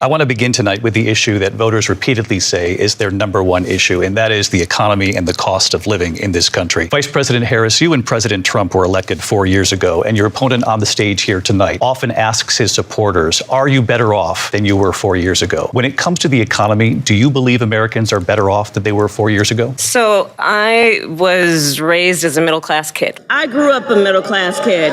I want to begin tonight with the issue that voters repeatedly say is their number one issue, and that is the economy and the cost of living in this country. Vice President Harris, you and President Trump were elected 4 years ago, and your opponent on the stage here tonight often asks his supporters, are you better off than you were 4 years ago? When it comes to the economy, do you believe Americans are better off than they were 4 years ago? So I was raised as a middle-class kid. I grew up a middle-class kid.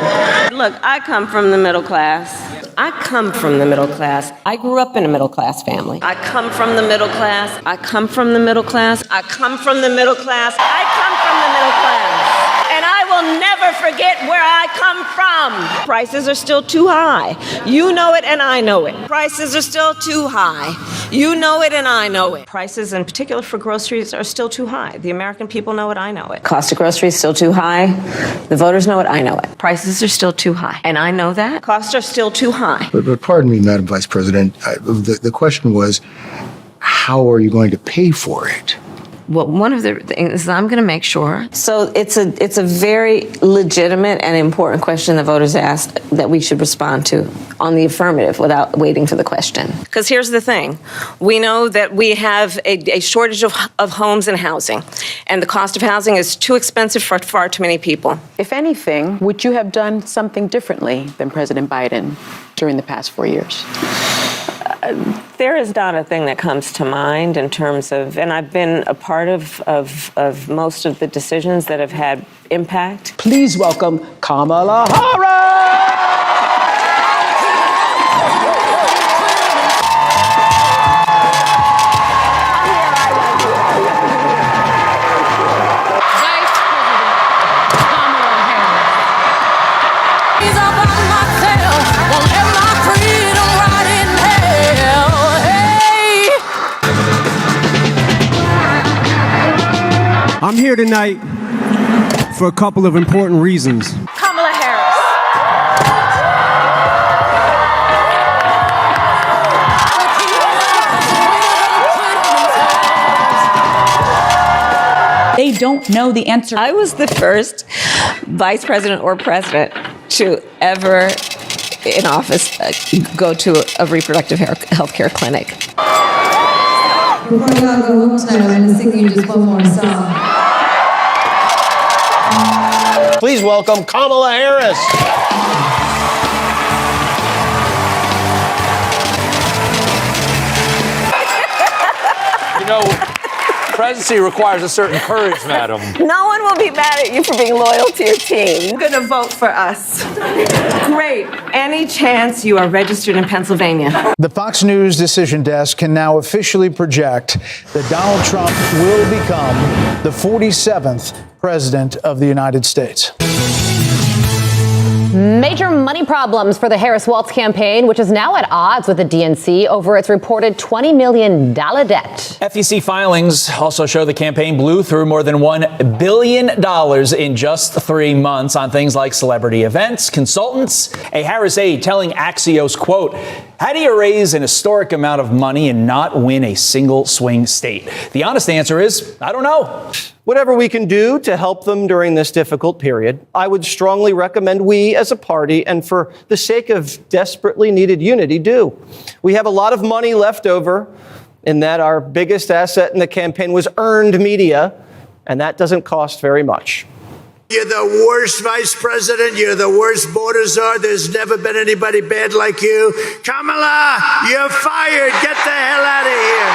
Look, I come from the middle class. I come from the middle class. I grew up in a middle-class family. I come from the middle class. I come from the middle class. I come from the middle class. I come from the middle class. And I will never forget where I come from. Prices are still too high. You know it and I know it. Prices are still too high. You know it and I know it. Prices, in particular for groceries, are still too high. The American people know it, I know it. Cost of groceries still too high. The voters know it, I know it. Prices are still too high. And I know that. Costs are still too high. But pardon me, Madam Vice President, the question was, how are you going to pay for it? Well, one of the things is I'm going to make sure. So it's a very legitimate and important question the voters asked that we should respond to on the affirmative without waiting for the question. Because here's the thing. We know that we have a shortage of homes and housing, and the cost of housing is too expensive for far too many people. If anything, would you have done something differently than President Biden during the past 4 years? There is not a thing that comes to mind in terms of, and I've been a part of most of the decisions that have had impact. Please welcome Kamala Harris! I'm here tonight for a couple of important reasons. Kamala Harris. They don't know the answer. I was the first vice president or president to ever, in office, go to a reproductive health care clinic. Before you all go home tonight, I'm going to sing you just one more song. Please welcome Kamala Harris. You know, presidency requires a certain courage, madam. No one will be mad at you for being loyal to your team. You're going to vote for us. Great. Any chance you are registered in Pennsylvania? The Fox News decision desk can now officially project that Donald Trump will become the 47th president of the United States. Major money problems for the Harris-Walz campaign, which is now at odds with the DNC over its reported $20 million debt. FEC filings also show the campaign blew through more than $1 billion in just 3 months on things like celebrity events, consultants. A Harris aide telling Axios, quote, how do you raise an historic amount of money and not win a single swing state? The honest answer is, I don't know. Whatever we can do to help them during this difficult period, I would strongly recommend we as a party, and for the sake of desperately needed unity, do. We have a lot of money left over in that our biggest asset in the campaign was earned media, and that doesn't cost very much. You're the worst vice president. You're the worst border czar. There's never been anybody bad like you. Kamala, you're fired. Get the hell out of here.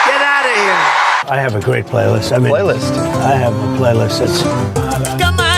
Get out of here. I have a great playlist. Playlist? I have a playlist that's... Come on.